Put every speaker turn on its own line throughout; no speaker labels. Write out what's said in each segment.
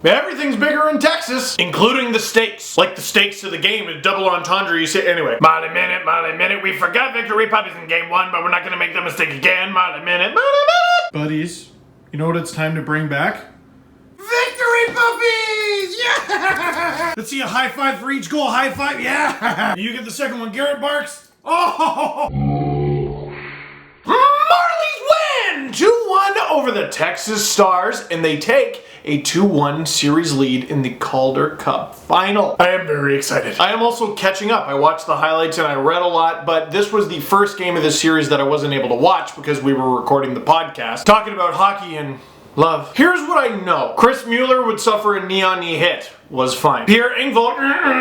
Everything's bigger in Texas, including the stakes. Like the stakes to the game is double entendre. You say, anyway, Molly minute, we forgot Victory Puppies in game 1, but we're not gonna make the mistake again. Molly minute.
Buddies, you know what it's time to bring back?
Victory Puppies! Yeah!
Let's see a high five for each goal. High five, yeah! You get the second one. Garret barks. Oh!
Marlies win 2-1 over the Texas Stars, and they take a 2-1 series lead in the Calder Cup final. I am very excited. I am also catching up. I watched the highlights and I read a lot, but this was the first game of this series that I wasn't able to watch because we were recording the podcast, talking about hockey and love. Here's what I know. Chris Mueller would suffer a knee-on-knee hit. Was fine. Pierre Engvall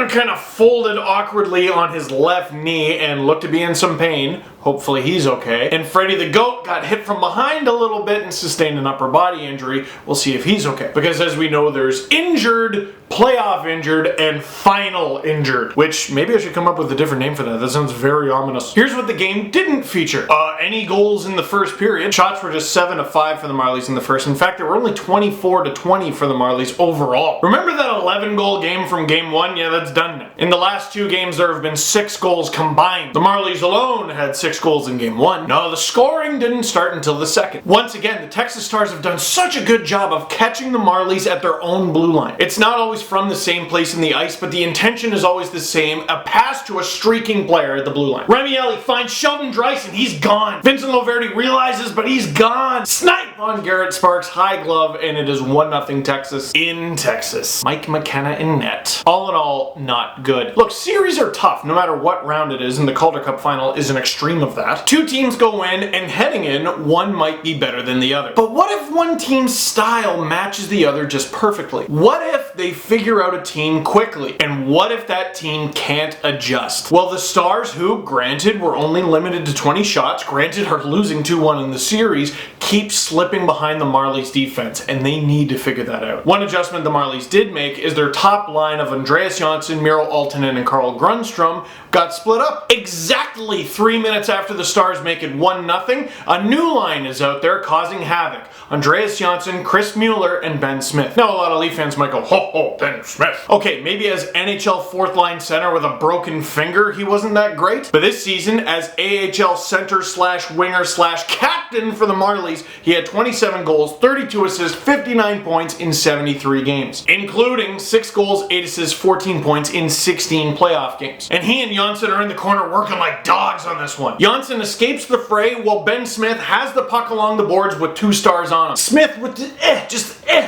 kind of folded awkwardly on his left knee and looked to be in some pain. Hopefully he's okay. And Freddie the Goat got hit from behind a little bit and sustained an upper body injury. We'll see if he's okay. Because as we know, there's injured, playoff injured, and final injured. Which, maybe I should come up with a different name for that. That sounds very ominous. Here's what the game didn't feature. Any goals in the first period. Shots were just 7 of 5 for the Marlies in the first. In fact, there were only 24 to 20 for the Marlies overall. Remember that 11-goal game from game 1? Yeah, that's done now. In the last 2 games, there have been 6 goals combined. The Marlies alone had 6 goals in game 1. No, the scoring didn't start until the second. Once again, the Texas Stars have done such a good job of catching the Marlies at their own blue line. It's not always from the same place in the ice, but the intention is always the same, a pass to a streaking player at the blue line. Remielli finds Sheldon Dreiss and he's gone. Vincent Loverty realizes, but he's gone. Snipe on Garret Sparks' high glove, and it is 1-0 Texas in Texas. Mike McKenna in net. All in all, not good. Look, series are tough no matter what round it is, and the Calder Cup final is an extreme of that. 2 teams go in, and heading in, one might be better than the other. But what if one team's style matches the other just perfectly? What if they figure out a team quickly? And what if that team can't adjust? Well, the Stars, who, granted, were only limited to 20 shots, granted are losing 2-1 in the series, keep slipping behind the Marlies defense, and they need to figure that out. One adjustment the Marlies did make is their top line of Andreas Johnsson, Miro Aaltonen, and Carl Grundstrom got split up. Exactly 3 minutes after the Stars make it 1-0, a new line is out there causing havoc. Andreas Johnsson, Chris Mueller, and Ben Smith. Now a lot of Leaf fans might go, ho, Ben Smith. Okay, maybe as NHL 4th line center with a broken finger, he wasn't that great. But this season, as AHL center slash winger slash captain for the Marlies, he had 27 goals, 32 assists, 59 points in 73 games, including 6 goals, 8 assists, 14 points in 16 playoff games. And he and Johnsson are in the corner working like dogs on this one. Johnsson escapes the fray while Ben Smith has the puck along the boards with 2 stars on him. Smith with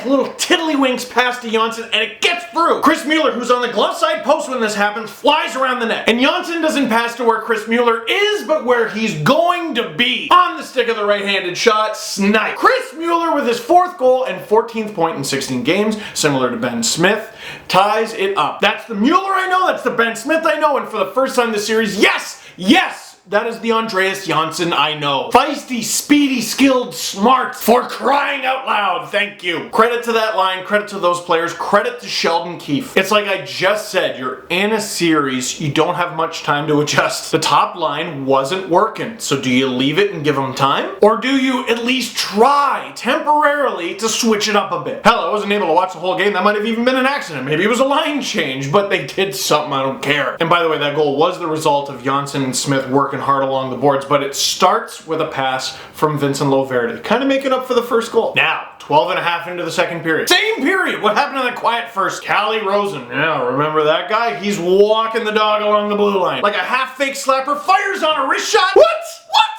little tiddlywinks pass to Johnsson, and it gets through. Chris Mueller, who's on the glove side post when this happens, flies around the net. And Johnsson doesn't pass to where Chris Mueller is, but where he's going to be. On the stick of the right-handed shot, snipe. Chris Mueller with his 4th goal and 14th point in 16 games, similar to Ben Smith, ties it up. That's the Mueller I know, that's the Ben Smith I know, and for the first time this series, yes! That is the Andreas Johnsson I know. Feisty, speedy, skilled, smart, for crying out loud, thank you. Credit to that line, credit to those players, credit to Sheldon Keefe. It's like I just said, you're in a series, you don't have much time to adjust. The top line wasn't working, so do you leave it and give them time? Or do you at least try, temporarily, to switch it up a bit? Hell, I wasn't able to watch the whole game, that might have even been an accident. Maybe it was a line change, but they did something, I don't care. And by the way, that goal was the result of Johnsson and Smith working hard along the boards, but it starts with a pass from Vincent Loverty, kind of making up for the first goal. Now, 12 and a half into the second period. Same period! What happened to that quiet first? Calle Rosen. Yeah, remember that guy? He's walking the dog along the blue line. Like a half-fake slapper, fires on a wrist shot. What?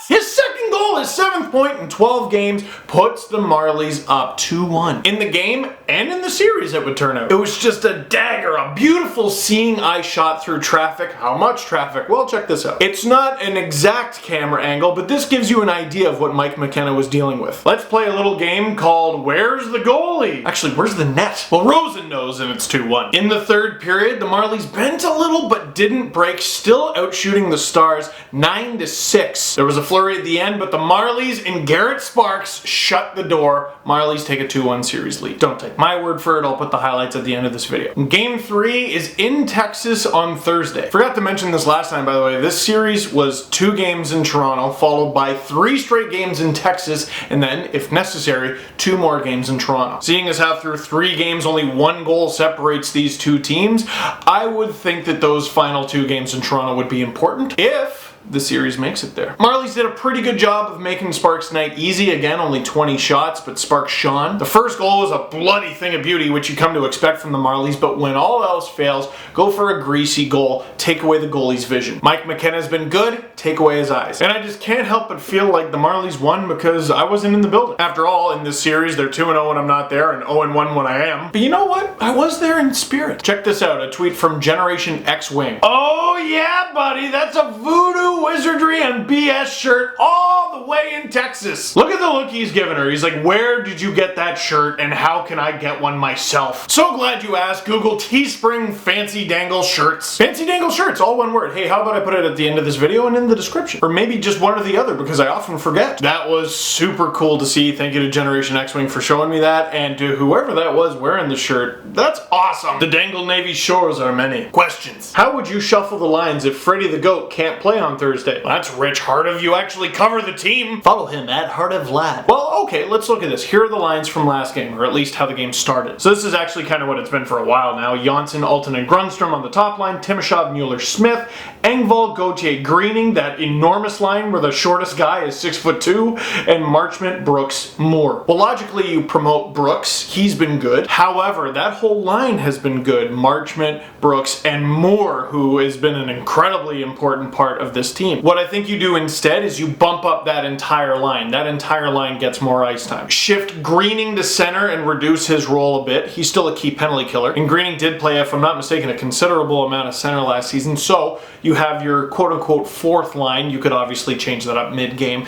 His second goal, his 7th point in 12 games, puts the Marlies up 2-1. In the game, and in the series it would turn out. It was just a dagger, a beautiful seeing eye shot through traffic. How much traffic? Well, check this out. It's not an exact camera angle, but this gives you an idea of what Mike McKenna was dealing with. Let's play a little game called Where's the Goalie? Actually, where's the net? Well, Rosen knows and it's 2-1. In the third period, the Marlies bent a little but didn't break, still outshooting the Stars 9-6. There was a flurry at the end, but the Marlies and Garret Sparks shut the door. Marlies take a 2-1 series lead. Don't take my word for it, I'll put the highlights at the end of this video. Game 3 is in Texas on Thursday. Forgot to mention this last time, by the way. This series was 2 games in Toronto, followed by 3 straight games in Texas, and then, if necessary, 2 more games in Toronto. Seeing as how through 3 games only 1 goal separates these 2 teams, I would think that those final 2 games in Toronto would be important if the series makes it there. Marlies did a pretty good job of making Sparks' night easy. Again, only 20 shots, but Sparks shone. The first goal was a bloody thing of beauty, which you come to expect from the Marlies, but when all else fails, go for a greasy goal, take away the goalie's vision. Mike McKenna's been good, take away his eyes. And I just can't help but feel like the Marlies won because I wasn't in the building. After all, in this series, they're 2-0 when I'm not there and 0-1 when I am. But you know what? I was there in spirit. Check this out, a tweet from Generation X Wing. Oh yeah, buddy, that's a voodoo wizardry and BS shirt all the way in Texas. Look at the look he's giving her. He's like, where did you get that shirt and how can I get one myself? So glad you asked. Google Teespring Fancy Dangle Shirts. Fancy Dangle Shirts, all one word. Hey, how about I put it at the end of this video and in the description? Or maybe just one or the other because I often forget. That was super cool to see. Thank you to Generation X-Wing for showing me that, and to whoever that was wearing the shirt. That's awesome. The Dangle Navy shores are many. Questions. How would you shuffle the lines if Freddy the Goat can't play on Thursday? Well, that's rich. Heart of you actually cover the team. Follow him at Heart of Vlad. Well, okay, let's look at this. Here are the lines from last game, or at least how the game started. So this is actually kind of what it's been for a while now. Janssen, Alton, and Grundstrom on the top line. Timashov, Mueller, Smith. Engvall, Gauthier, Greening, that enormous line where the shortest guy is 6'2", and Marchment, Brooks, Moore. Well, logically, you promote Brooks. He's been good. However, that whole line has been good. Marchment, Brooks, and Moore, who has been an incredibly important part of this team. What I think you do instead is you bump up that entire line. That entire line gets more ice time. Shift Greening to center and reduce his role a bit. He's still a key penalty killer. And Greening did play, if I'm not mistaken, a considerable amount of center last season. So you have your quote-unquote 4th line. You could obviously change that up mid-game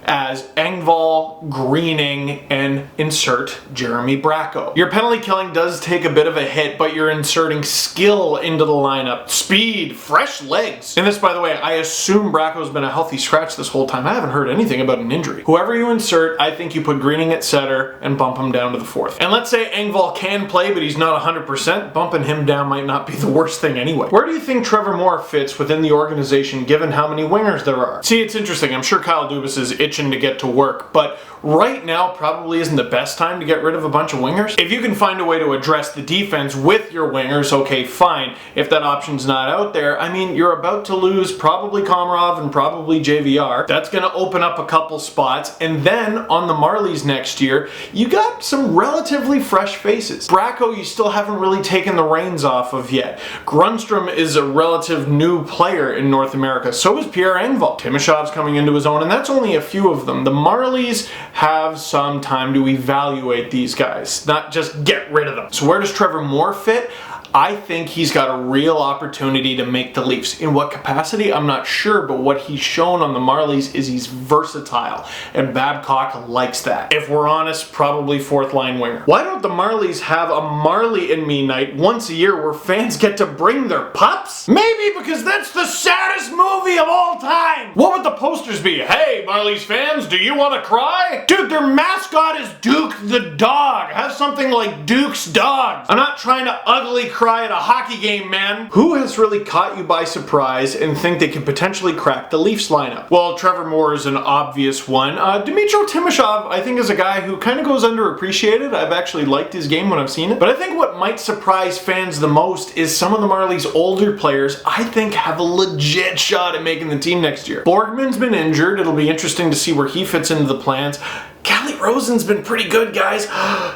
as Engvall, Greening, and insert Jeremy Bracco. Your penalty killing does take a bit of a hit, but you're inserting skill into the lineup. Speed, fresh legs. And this, by the way, I assume Bracco's been a healthy scratch this whole time. I haven't heard anything about an injury. Whoever you insert, I think you put Greening at center and bump him down to the 4th. And let's say Engvall can play, but he's not 100%. Bumping him down might not be the worst thing anyway. Where do you think Trevor Moore fits within the organization given how many wingers there are? See, it's interesting. I'm sure Kyle Dubas is itching to get to work, but right now probably isn't the best time to get rid of a bunch of wingers. If you can find a way to address the defense with your wingers, okay, fine. If that option's not out there, I mean, you're about to lose probably Komarov and probably JVR. That's going to open up a couple spots, and then on the Marlies next year, you got some relatively fresh faces. Bracco, you still haven't really taken the reins off of yet. Grundstrom is a relative new player in North America. So is Pierre Engvall. Timashov's coming into his own, and that's only a few of them. The Marlies have some time to evaluate these guys, not just get rid of them. So where does Trevor Moore fit? I think he's got a real opportunity to make the Leafs. In what capacity? I'm not sure, but what he's shown on the Marlies is he's versatile, and Babcock likes that. If we're honest, probably 4th line winger. Why don't the Marlies have a Marley and Me night once a year where fans get to bring their pups? Maybe because that's the saddest movie of all time. What would the posters be? Hey, Marlies fans, do you want to cry? Dude, their mascot is Duke the dog. Have something like Duke's Dogs. I'm not trying to ugly cry at a hockey game, man. Who has really caught you by surprise and think they could potentially crack the Leafs lineup? Well, Trevor Moore is an obvious one. Dmytro Timashov, I think, is a guy who kind of goes underappreciated. I've actually liked his game when I've seen it. But I think what might surprise fans the most is some of the Marlies' older players I think have a legit shot at making the team next year. Borgman's been injured. It'll be interesting to see where he fits into the plans. Calle Rosen's been pretty good, guys.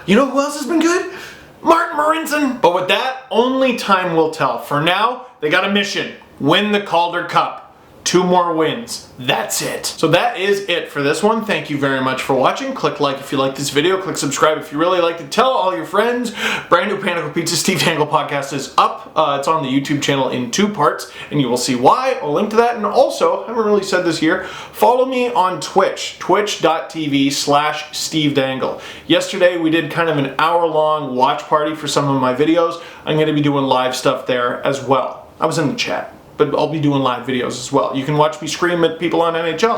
You know who else has been good? Martin Marincin. But with that, only time will tell. For now, they got a mission. Win the Calder Cup. 2 more wins. That's it. So that is it for this one. Thank you very much for watching. Click like if you like this video. Click subscribe if you really liked it. Tell all your friends. Brand new Panicle Pizza Steve Dangle podcast is up. It's on the YouTube channel in 2 parts, and you will see why. I'll link to that. And also, I haven't really said this here, follow me on Twitch, twitch.tv/Steve Dangle. Yesterday, we did kind of an hour-long watch party for some of my videos. I'm going to be doing live stuff there as well. I was in the chat. But I'll be doing live videos as well. You can watch me scream at people on NHL.